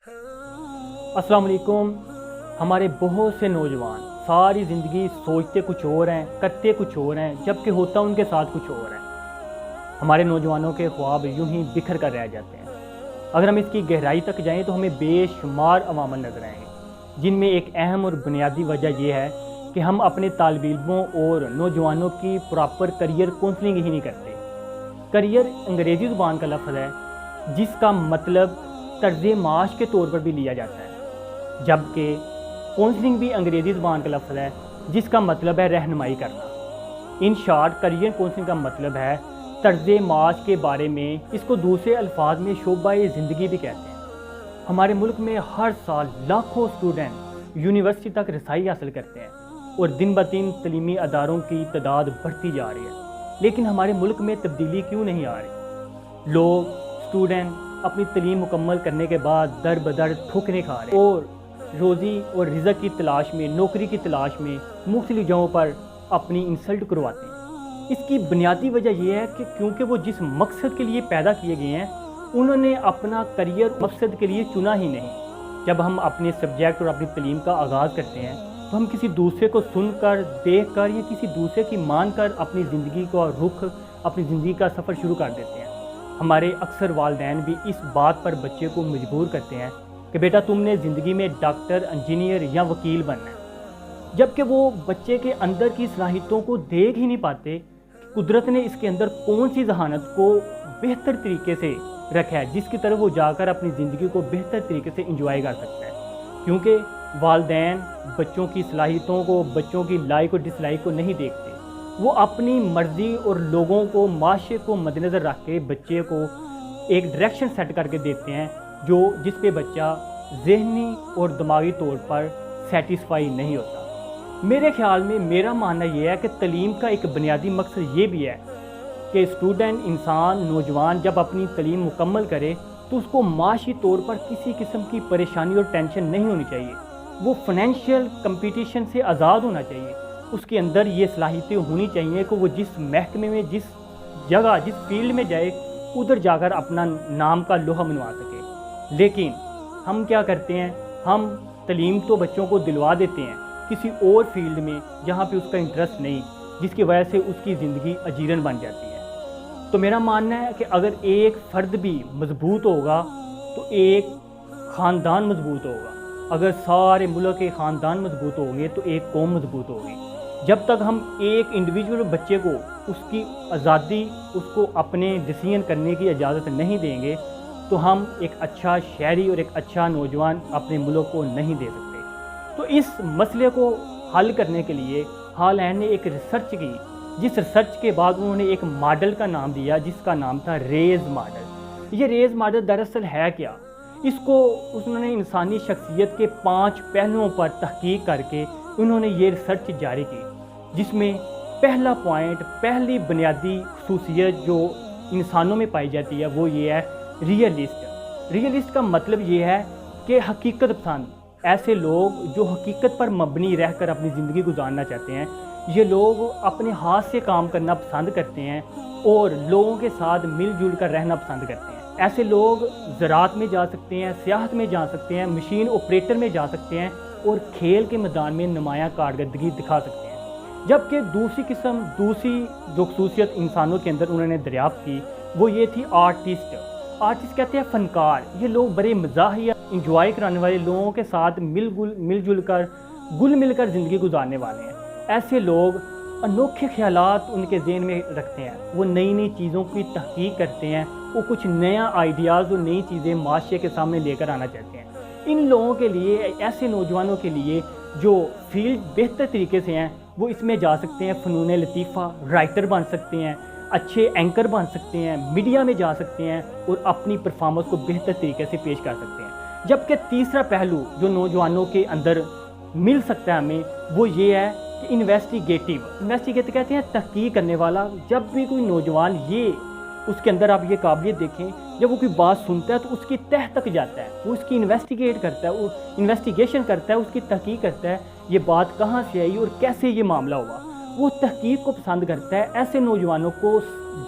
अस्सलाम वालेकुम। हमारे बहुत से नौजवान सारी ज़िंदगी सोचते कुछ और हैं, करते कुछ और हैं, जबकि होता उनके साथ कुछ और है। हमारे नौजवानों के ख्वाब यूं ही बिखर कर रह जाते हैं। अगर हम इसकी गहराई तक जाएं तो हमें बेशुमार अवामल नजर आएंगे, जिनमें एक अहम और बुनियादी वजह यह है कि हम अपने तालिब इल्मों और नौजवानों की प्रॉपर करियर काउंसलिंग ही नहीं करते। करियर अंग्रेज़ी ज़ुबान का लफ्ज़ है जिसका मतलब तर्ज़ माश के तौर पर भी लिया जाता है, जबकि काउंसलिंग भी अंग्रेज़ी ज़ुबान का लफ्ज़ है जिसका मतलब है रहनुमाई करना। इन शॉर्ट करियर काउंसलिंग का मतलब है तर्ज़ माश के बारे में। इसको दूसरे अल्फाज में शोबा-ए ज़िंदगी भी कहते हैं। हमारे मुल्क में हर साल लाखों स्टूडेंट यूनिवर्सिटी तक रसाई हासिल करते हैं और दिन ब दिन तलीमी अदारों की तादाद बढ़ती जा रही है, लेकिन हमारे मुल्क में तब्दीली क्यों नहीं आ रही? लोग स्टूडेंट अपनी तलीम मुकम्मल करने के बाद दर बदर ठोकरें खा रहे हैं और रोज़ी और रिज़्क़ की तलाश में, नौकरी की तलाश में मुख्तलिफ जगहों पर अपनी इंसल्ट करवाते हैं। इसकी बुनियादी वजह यह है कि क्योंकि वो जिस मकसद के लिए पैदा किए गए हैं उन्होंने अपना करियर मकसद के लिए चुना ही नहीं। जब हम अपने सब्जेक्ट और अपनी तलीम का आगाज़ करते हैं तो हम किसी दूसरे को सुनकर, देखकर या किसी दूसरे की मानकर अपनी ज़िंदगी का रुख, अपनी ज़िंदगी का सफ़र शुरू कर देते हैं। हमारे अक्सर वालिदैन भी इस बात पर बच्चे को मजबूर करते हैं कि बेटा तुमने ज़िंदगी में डॉक्टर, इंजीनियर या वकील बनना है, जबकि वो बच्चे के अंदर की सलाहियतों को देख ही नहीं पाते। कुदरत ने इसके अंदर कौन सी जहानत को बेहतर तरीके से रखा है जिसकी तरफ वो जाकर अपनी ज़िंदगी को बेहतर तरीके से इंजॉय कर सकता है। क्योंकि वालिदैन बच्चों की सलाहियतों को, बच्चों की लाइक और डिसलाइक को नहीं देखते। वो अपनी मर्ज़ी और लोगों को, माशरे को मद्देनज़र रख के बच्चे को एक डायरेक्शन सेट करके देते हैं जिस पे बच्चा ज़हनी और दिमागी तौर पर सेटिस्फाई नहीं होता। मेरे ख़्याल में मेरा मानना यह है कि तलीम का एक बुनियादी मकसद ये भी है कि स्टूडेंट, इंसान, नौजवान जब अपनी तलीम मुकम्मल करे तो उसको माशी तौर पर किसी किस्म की परेशानी और टेंशन नहीं होनी चाहिए। वो फाइनेंशियल कंपटीशन से आज़ाद होना चाहिए। उसके अंदर ये सलाहियतें होनी चाहिए कि वो जिस महकमे में, जिस जगह, जिस फील्ड में जाए उधर जाकर अपना नाम का लोहा मनवा सके। लेकिन हम क्या करते हैं, हम तलीम तो बच्चों को दिलवा देते हैं किसी और फील्ड में जहाँ पे उसका इंटरेस्ट नहीं, जिसकी वजह से उसकी ज़िंदगी अजीरन बन जाती है। तो मेरा मानना है कि अगर एक फ़र्द भी मजबूत होगा तो एक ख़ानदान मजबूत होगा। अगर सारे मुल्क के ख़ानदान मजबूत होंगे तो एक कौम मजबूत होगी। जब तक हम एक इंडिविजुअल बच्चे को उसकी आज़ादी, उसको अपने डिसीजन करने की इजाज़त नहीं देंगे तो हम एक अच्छा शहरी और एक अच्छा नौजवान अपने मुल्क को नहीं दे सकते। तो इस मसले को हल करने के लिए हॉलैंड ने एक रिसर्च की, जिस रिसर्च के बाद उन्होंने एक मॉडल का नाम दिया जिसका नाम था रेज़ मॉडल। ये रेज़ मॉडल दरअसल है क्या? इसको उन्होंने इंसानी शख्सियत के 5 पहलुओं पर तहकीक करके उन्होंने ये रिसर्च जारी की, जिसमें पहला पॉइंट, पहली बुनियादी खसूसियत जो इंसानों में पाई जाती है वो ये है रियलिस्ट। रियलिस्ट का मतलब ये है कि हकीकत पसंद, ऐसे लोग जो हकीकत पर मबनी रहकर अपनी ज़िंदगी गुजारना चाहते हैं। ये लोग अपने हाथ से काम करना पसंद करते हैं और लोगों के साथ मिलजुल कर रहना पसंद करते हैं। ऐसे लोग ज़राअत में जा सकते हैं, सियाहत में जा सकते हैं, मशीन ऑपरेटर में जा सकते हैं और खेल के मैदान में नुमायाँ कारकर्दगी दिखा सकते हैं। जबकि दूसरी जो खसूसियत इंसानों के अंदर उन्होंने दरियाफ्त की वो ये थी आर्टिस्ट। आर्टिस्ट कहते हैं फ़नकार। ये लोग बड़े मज़ाहिया, इंजॉय कराने वाले, लोगों के साथ मिलजुल कर, घुल मिलकर ज़िंदगी गुजारने वाले हैं। ऐसे लोग अनोखे ख्यालात उनके ज़हन में रखते हैं। वो नई नई चीज़ों की तहकीक करते हैं। वो कुछ नया आइडियाज़ और नई चीज़ें माशरे के सामने लेकर आना चाहते हैं। इन लोगों के लिए, ऐसे नौजवानों के लिए जो फील्ड बेहतर तरीके से हैं वो इसमें जा सकते हैं। फ़नून लतीफ़ा, राइटर बन सकते हैं, अच्छे एंकर बन सकते हैं, मीडिया में जा सकते हैं और अपनी परफॉर्मेंस को बेहतर तरीके से पेश कर सकते हैं। जबकि तीसरा पहलू जो नौजवानों के अंदर मिल सकता है हमें वो ये है कि इन्वेस्टिगेटिव कहते हैं तहकीक करने वाला। जब भी कोई नौजवान उसके अंदर आप ये काबिलियत देखें, जब वो कोई बात सुनता है तो उसकी तह तक जाता है, वो उसकी इन्वेस्टिगेट करता है, वो इन्वेस्टिगेशन करता है, उसकी तहकीक करता है ये बात कहाँ से आई और कैसे ये मामला हुआ। वो तहकीक को पसंद करता है। ऐसे नौजवानों को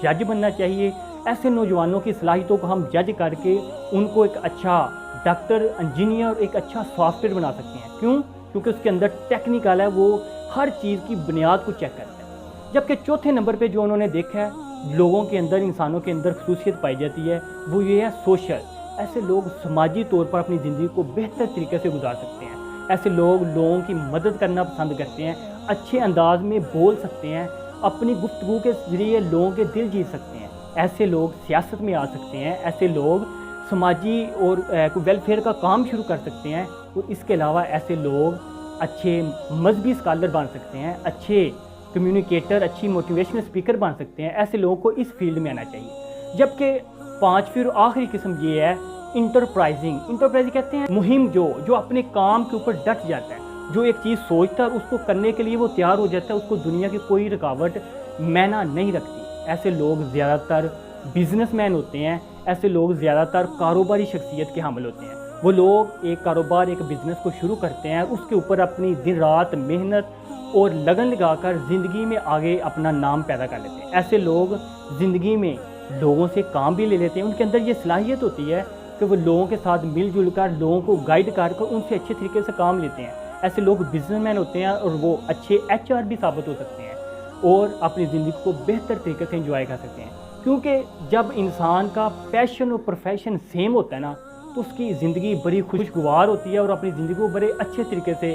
जज बनना चाहिए, ایسے نوجوانوں کی صلاحیتوں کو ہم جج کر کے ان کو ایک اچھا ڈاکٹر، انجینئر اور ایک اچھا سافٹ ویئر بنا سکتے ہیں۔ کیوں؟ کیونکہ اس کے اندر ٹیکنیکل ہے، وہ ہر چیز کی بنیاد کو چیک کرتا ہے۔ جبکہ چوتھے نمبر پہ جو انہوں نے دیکھا ہے لوگوں کے اندر، انسانوں کے اندر خصوصیت پائی جاتی ہے، وہ یہ ہے سوشل۔ ایسے لوگ سماجی طور پر اپنی زندگی کو بہتر طریقے سے گزار سکتے ہیں۔ ایسے لوگ لوگوں کی مدد کرنا پسند کرتے ہیں، اچھے انداز میں بول سکتے ہیں، اپنی گفتگو کے ذریعے لوگوں کے دل جیت سکتے ہیں۔ ایسے لوگ سیاست میں آ سکتے ہیں، ایسے لوگ سماجی اور ویلفیئر کا کام شروع کر سکتے ہیں، اور اس کے علاوہ ایسے لوگ اچھے مذہبی اسکالر بن سکتے ہیں، اچھے کمیونیکیٹر، اچھی موٹیویشنل اسپیکر بن سکتے ہیں۔ ایسے لوگوں کو اس فیلڈ میں آنا چاہیے۔ جبکہ پانچویں اور آخری قسم یہ ہے انٹرپرائزنگ کہتے ہیں مہم، جو اپنے کام کے اوپر ڈٹ جاتا ہے، جو ایک چیز سوچتا ہے اور اس کو کرنے کے لیے وہ تیار ہو جاتا ہے، اس کو دنیا کی کوئی رکاوٹ معنی نہیں رکھتی۔ ایسے لوگ زیادہ تر بزنس مین ہوتے ہیں، ایسے لوگ زیادہ تر کاروباری شخصیت کے حامل ہوتے ہیں۔ وہ لوگ ایک کاروبار، ایک بزنس کو شروع کرتے ہیں، اس کے اوپر اپنی دن رات محنت اور لگن لگا کر زندگی میں آگے اپنا نام پیدا کر لیتے ہیں۔ ایسے لوگ زندگی میں لوگوں سے کام بھی لے لیتے ہیں، ان کے اندر یہ صلاحیت ہوتی ہے کہ وہ لوگوں کے ساتھ مل جل کر، لوگوں کو گائیڈ کر ان سے اچھے طریقے سے کام لیتے ہیں۔ ایسے لوگ بزنس مین ہوتے ہیں اور وہ اچھے HR بھی ثابت ہو سکتے ہیں اور اپنی زندگی کو بہتر طریقے سے انجوائے کر سکتے ہیں۔ کیونکہ جب انسان کا پیشن اور پروفیشن سیم ہوتا ہے نا، تو اس کی زندگی بڑی خوشگوار ہوتی ہے اور اپنی زندگی کو بڑے اچھے طریقے سے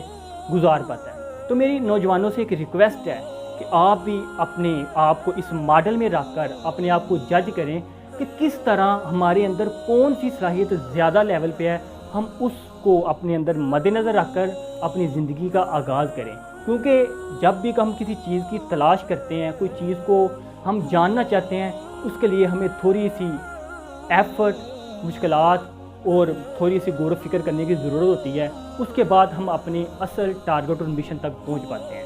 گزار پاتا ہے۔ تو میری نوجوانوں سے ایک ریکویسٹ ہے کہ آپ بھی اپنے آپ کو اس ماڈل میں رکھ کر اپنے آپ کو جج کریں کہ کس طرح ہمارے اندر کون سی صلاحیت زیادہ لیول پہ ہے، ہم اس کو اپنے اندر مد نظر رکھ کر اپنی زندگی کا آغاز کریں۔ کیونکہ جب بھی ہم کسی چیز کی تلاش کرتے ہیں، کوئی چیز کو ہم جاننا چاہتے ہیں، اس کے لیے ہمیں تھوڑی سی ایفرٹ، مشکلات اور تھوڑی سی غور و فکر کرنے کی ضرورت ہوتی ہے۔ اس کے بعد ہم اپنے اصل ٹارگٹ اور مشن تک پہنچ پاتے ہیں۔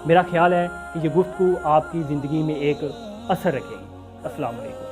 میرا خیال ہے کہ یہ گفتگو آپ کی زندگی میں ایک اثر رکھے گی۔ السلام علیکم۔